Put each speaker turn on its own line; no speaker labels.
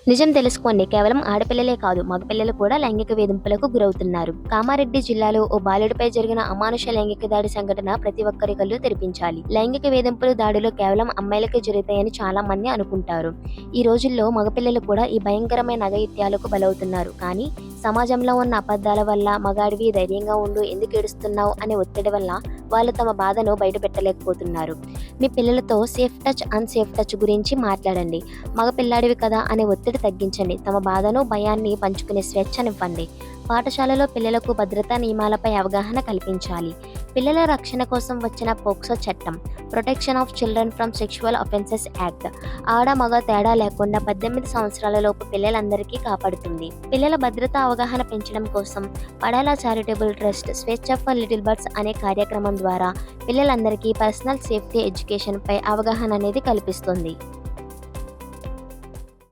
నిజం తెలుసుకోండి, కేవలం ఆడపిల్లలే కాదు, మగపిల్లలు కూడా లైంగిక వేధింపులకు గురవుతున్నారు. కామారెడ్డి జిల్లాలో ఓ బాలుడిపై జరిగిన అమానుష లైంగిక దాడి సంఘటన ప్రతి ఒక్కరి కళ్ళు తెరిపించాలి. లైంగిక వేధింపులు దాడులు కేవలం అమ్మాయిలకే జరుగుతాయని చాలా మంది అనుకుంటారు. ఈ రోజుల్లో మగపిల్లలు కూడా ఈ భయంకరమైన అఘాయిత్యాలకు బలవుతున్నారు. కానీ సమాజంలో ఉన్న అబద్ధాల వల్ల, మగాడివి ధైర్యంగా ఉండు, ఎందుకు ఏడుస్తున్నావు అనే ఒత్తిడి వల్ల వాళ్ళు తమ బాధను బయటపెట్టలేకపోతున్నారు. మీ పిల్లలతో సేఫ్ టచ్, అన్సేఫ్ టచ్ గురించి మాట్లాడండి. మగ పిల్లాడివి కదా అనే ఒత్తిడి తగ్గించండి. తమ బాధను, భయాన్ని పంచుకునే స్వేచ్ఛనివ్వండి. పాఠశాలలో పిల్లలకు భద్రతా నియమాలపై అవగాహన కల్పించాలి. పిల్లల రక్షణ కోసం వచ్చిన పోక్సో చట్టం, protection of children from sexual offences act, ఆడ మగ తేడా లేకుండా 18 సంవత్సరాల లోపు పిల్లలందరికీ కాపాడుతుంది. పిల్లల భద్రతా అవగాహన పెంచడం కోసం పడాలా చారిటబుల్ ట్రస్ట్ స్వేచ్ఛ ఫర్ లిటిల్ బర్డ్స్ అనే కార్యక్రమం ద్వారా పిల్లలందరికీ పర్సనల్ సేఫ్టీ ఎడ్యుకేషన్ పై అవగాహన అనేది కల్పిస్తుంది.